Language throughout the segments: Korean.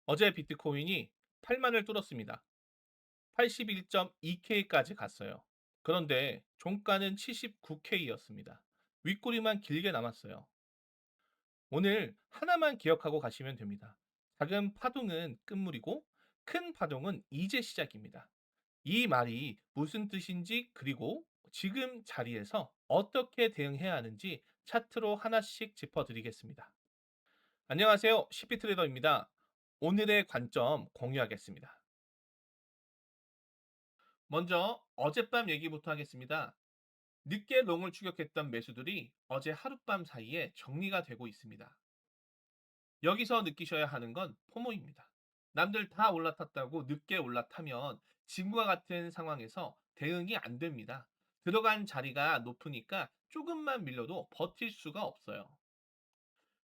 어제 비트코인이 8만을 뚫었습니다. 81.2K까지 갔어요. 그런데 종가는 79K였습니다. 윗꼬리만 길게 남았어요. 오늘 하나만 기억하고 가시면 됩니다. 작은 파동은 끝물이고 큰 파동은 이제 시작입니다. 이 말이 무슨 뜻인지 그리고 지금 자리에서 어떻게 대응해야 하는지 차트로 하나씩 짚어드리겠습니다. 안녕하세요. 시피트레더입니다. 오늘의 관점 공유하겠습니다. 먼저 어젯밤 얘기부터 하겠습니다. 늦게 롱을 추격했던 매수들이 어제 하룻밤 사이에 정리가 되고 있습니다. 여기서 느끼셔야 하는 건 포모입니다. 남들 다 올라탔다고 늦게 올라타면 지금과 같은 상황에서 대응이 안 됩니다. 들어간 자리가 높으니까 조금만 밀려도 버틸 수가 없어요.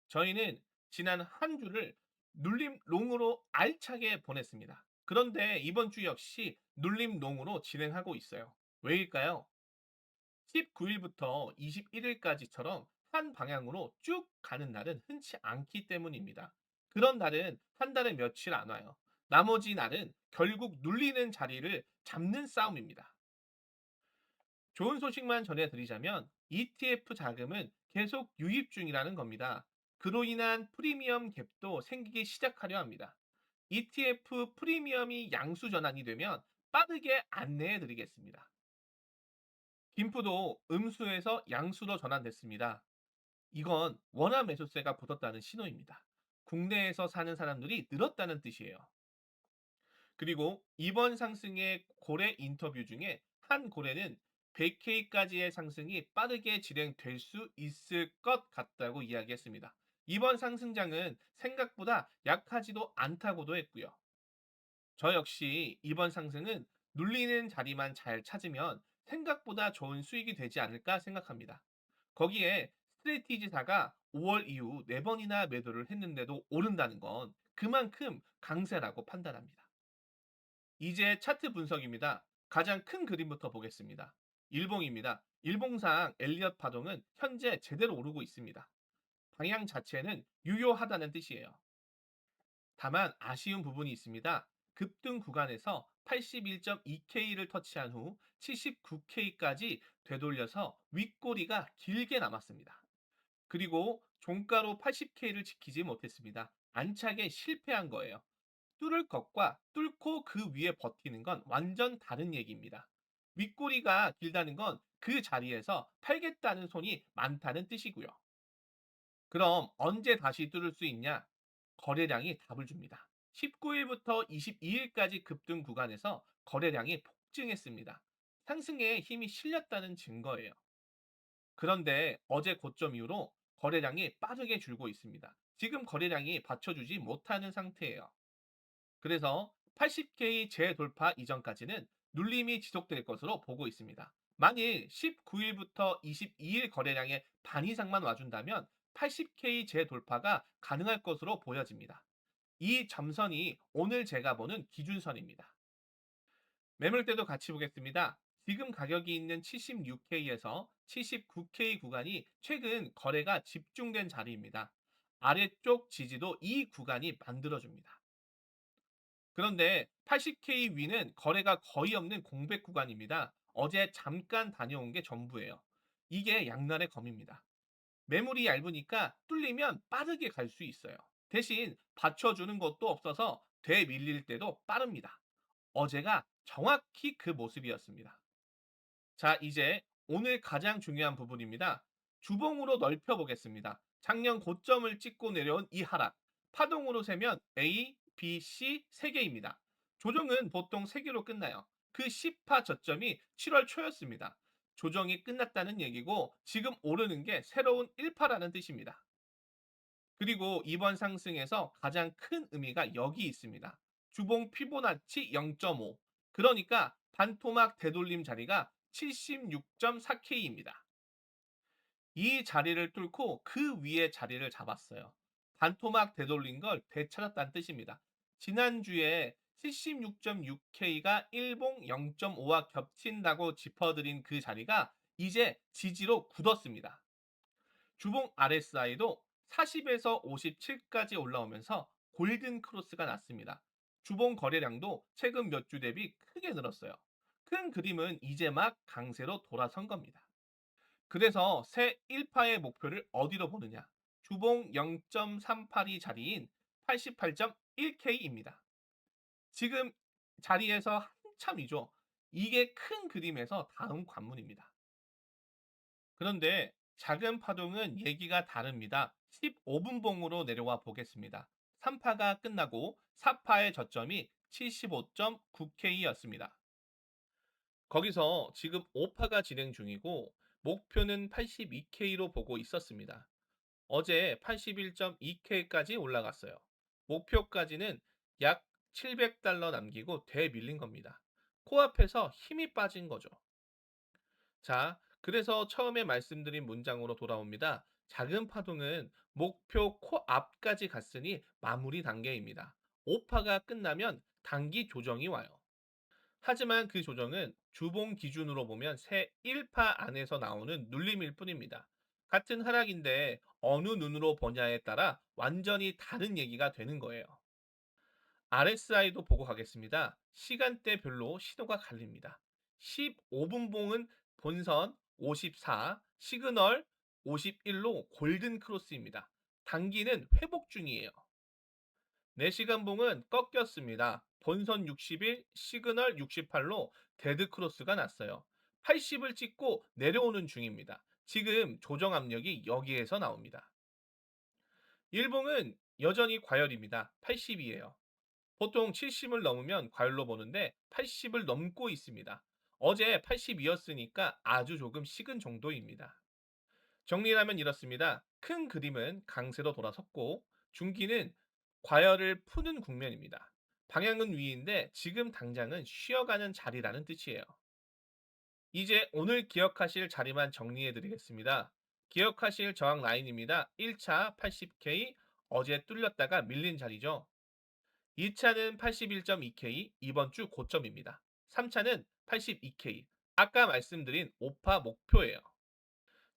저희는 지난 한 주를 눌림 롱으로 알차게 보냈습니다. 그런데 이번 주 역시 눌림 롱으로 진행하고 있어요. 왜일까요? 19일부터 21일까지처럼 한 방향으로 쭉 가는 날은 흔치 않기 때문입니다. 그런 날은 한 달에 며칠 안 와요. 나머지 날은 결국 눌리는 자리를 잡는 싸움입니다. 좋은 소식만 전해드리자면 ETF 자금은 계속 유입 중이라는 겁니다. 그로 인한 프리미엄 갭도 생기기 시작하려 합니다. ETF 프리미엄이 양수 전환이 되면 빠르게 안내해 드리겠습니다. 김프도 음수에서 양수로 전환됐습니다. 이건 원화 매수세가 붙었다는 신호입니다. 국내에서 사는 사람들이 늘었다는 뜻이에요. 그리고 이번 상승의 고래 인터뷰 중에 한 고래는 100K까지의 상승이 빠르게 진행될 수 있을 것 같다고 이야기했습니다. 이번 상승장은 생각보다 약하지도 않다고도 했고요. 저 역시 이번 상승은 눌리는 자리만 잘 찾으면 생각보다 좋은 수익이 되지 않을까 생각합니다. 거기에 스트레티지사가 5월 이후 4번이나 매도를 했는데도 오른다는 건 그만큼 강세라고 판단합니다. 이제 차트 분석입니다. 가장 큰 그림부터 보겠습니다. 일봉입니다. 일봉상 엘리엇 파동은 현재 제대로 오르고 있습니다. 방향 자체는 유효하다는 뜻이에요. 다만 아쉬운 부분이 있습니다. 급등 구간에서 81.2K를 터치한 후 79K까지 되돌려서 윗꼬리가 길게 남았습니다. 그리고 종가로 80K를 지키지 못했습니다. 안착에 실패한 거예요. 뚫을 것과 뚫고 그 위에 버티는 건 완전 다른 얘기입니다. 윗꼬리가 길다는 건 그 자리에서 팔겠다는 손이 많다는 뜻이고요. 그럼 언제 다시 뚫을 수 있냐? 거래량이 답을 줍니다. 19일부터 22일까지 급등 구간에서 거래량이 폭증했습니다. 상승에 힘이 실렸다는 증거예요. 그런데 어제 고점 이후로 거래량이 빠르게 줄고 있습니다. 지금 거래량이 받쳐주지 못하는 상태예요. 그래서 80K 재돌파 이전까지는 눌림이 지속될 것으로 보고 있습니다. 만일 19일부터 22일 거래량의 반 이상만 와준다면 80K 재돌파가 가능할 것으로 보여집니다. 이 점선이 오늘 제가 보는 기준선입니다. 매물대도 같이 보겠습니다. 지금 가격이 있는 76K에서 79K 구간이 최근 거래가 집중된 자리입니다. 아래쪽 지지도 이 구간이 만들어줍니다. 그런데 80K 위는 거래가 거의 없는 공백 구간입니다. 어제 잠깐 다녀온 게 전부예요. 이게 양날의 검입니다. 매물이 얇으니까 뚫리면 빠르게 갈 수 있어요. 대신 받쳐주는 것도 없어서 되밀릴 때도 빠릅니다. 어제가 정확히 그 모습이었습니다. 자, 이제 오늘 가장 중요한 부분입니다. 주봉으로 넓혀 보겠습니다. 작년 고점을 찍고 내려온 이 하락. 파동으로 세면 A, B, C 3개입니다. 조정은 보통 3개로 끝나요. 그 C파 저점이 7월 초였습니다. 조정이 끝났다는 얘기고 지금 오르는 게 새로운 1파라는 뜻입니다. 그리고 이번 상승에서 가장 큰 의미가 여기 있습니다. 주봉 피보나치 0.5. 그러니까 반토막 되돌림 자리가 76.4K입니다. 이 자리를 뚫고 그 위에 자리를 잡았어요. 반토막 되돌린 걸 되찾았다는 뜻입니다. 지난주에 76.6K가 일봉 0.5와 겹친다고 짚어드린 그 자리가 이제 지지로 굳었습니다. 주봉 RSI도 40에서 57까지 올라오면서 골든 크로스가 났습니다. 주봉 거래량도 최근 몇 주 대비 크게 늘었어요. 큰 그림은 이제 막 강세로 돌아선 겁니다. 그래서 새 1파의 목표를 어디로 보느냐? 주봉 0.382 자리인 88.1K입니다. 지금 자리에서 한참이죠. 이게 큰 그림에서 다음 관문입니다. 그런데 작은 파동은 얘기가 다릅니다. 15분봉으로 내려와 보겠습니다. 3파가 끝나고 4파의 저점이 75.9K였습니다. 거기서 지금 5파가 진행 중이고 목표는 82K로 보고 있었습니다. 어제 81.2K까지 올라갔어요. 목표까지는 약 700달러 남기고 되밀린 겁니다. 코앞에서 힘이 빠진 거죠. 자, 그래서 처음에 말씀드린 문장으로 돌아옵니다. 작은 파동은 목표 코앞까지 갔으니 마무리 단계입니다. 5파가 끝나면 단기 조정이 와요. 하지만 그 조정은 주봉 기준으로 보면 새 1파 안에서 나오는 눌림일 뿐입니다. 같은 하락인데 어느 눈으로 보냐에 따라 완전히 다른 얘기가 되는 거예요. RSI도 보고 가겠습니다. 시간대별로 신호가 갈립니다. 15분봉은 본선 54, 시그널 51로 골든 크로스입니다. 단기는 회복 중이에요. 4시간 봉은 꺾였습니다. 본선 60일, 시그널 68로 데드 크로스가 났어요. 80을 찍고 내려오는 중입니다. 지금 조정 압력이 여기에서 나옵니다. 일봉은 여전히 과열입니다. 80이에요. 보통 70을 넘으면 과열로 보는데 80을 넘고 있습니다. 어제 82였으니까 아주 조금 식은 정도입니다. 정리하면 이렇습니다. 큰 그림은 강세로 돌아섰고 중기는 과열을 푸는 국면입니다. 방향은 위인데 지금 당장은 쉬어가는 자리라는 뜻이에요. 이제 오늘 기억하실 자리만 정리해 드리겠습니다. 기억하실 저항 라인입니다. 1차 80K 어제 뚫렸다가 밀린 자리죠. 2차는 81.2K 이번 주 고점입니다. 3차는 82K 아까 말씀드린 5파 목표예요.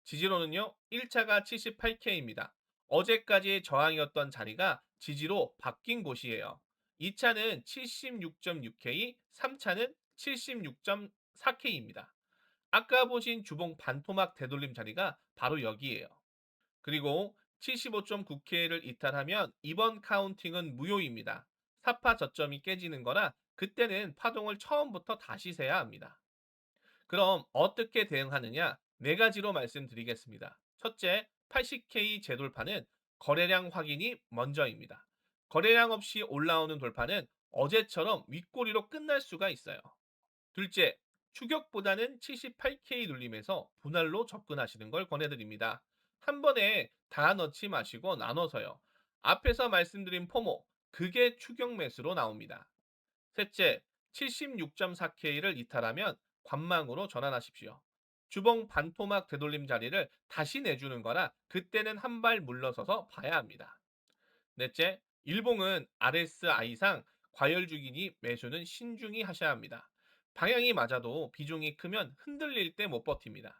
지지로는요, 1차가 78K입니다. 어제까지 저항이었던 자리가 지지로 바뀐 곳이에요. 2차는 76.6K, 3차는 76.4K입니다. 아까 보신 주봉 반토막 되돌림 자리가 바로 여기에요. 그리고 75.9K를 이탈하면 이번 카운팅은 무효입니다. 4파 저점이 깨지는 거라 그때는 파동을 처음부터 다시 세야 합니다. 그럼 어떻게 대응하느냐? 네 가지로 말씀드리겠습니다. 첫째, 80K 재돌파는 거래량 확인이 먼저입니다. 거래량 없이 올라오는 돌파는 어제처럼 윗꼬리로 끝날 수가 있어요. 둘째, 추격보다는 78K 눌림에서 분할로 접근하시는 걸 권해드립니다. 한 번에 다 넣지 마시고 나눠서요. 앞에서 말씀드린 포모, 그게 추격 매수로 나옵니다. 셋째, 76.4K를 이탈하면 관망으로 전환하십시오. 주봉 반토막 되돌림 자리를 다시 내주는 거라 그때는 한 발 물러서서 봐야 합니다. 넷째, 일봉은 RSI상 과열주기니 매수는 신중히 하셔야 합니다. 방향이 맞아도 비중이 크면 흔들릴 때 못 버팁니다.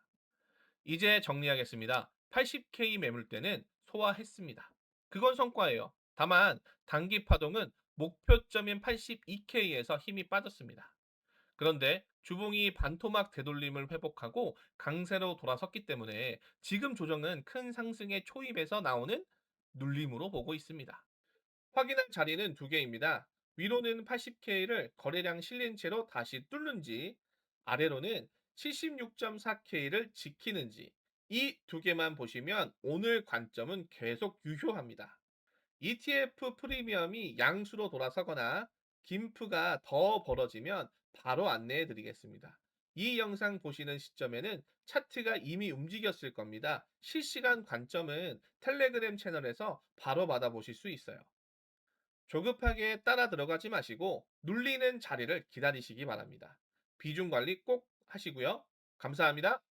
이제 정리하겠습니다. 80K 매물대는 소화했습니다. 그건 성과예요. 다만 단기 파동은 목표점인 82K에서 힘이 빠졌습니다. 그런데 주봉이 반토막 되돌림을 회복하고 강세로 돌아섰기 때문에 지금 조정은 큰 상승의 초입에서 나오는 눌림으로 보고 있습니다. 확인한 자리는 두 개입니다. 위로는 80K를 거래량 실린 채로 다시 뚫는지, 아래로는 76.4K를 지키는지, 이 두 개만 보시면 오늘 관점은 계속 유효합니다. ETF 프리미엄이 양수로 돌아서거나 김프가 더 벌어지면 바로 안내해 드리겠습니다. 이 영상 보시는 시점에는 차트가 이미 움직였을 겁니다. 실시간 관점은 텔레그램 채널에서 바로 받아보실 수 있어요. 조급하게 따라 들어가지 마시고 눌리는 자리를 기다리시기 바랍니다. 비중 관리 꼭 하시고요. 감사합니다.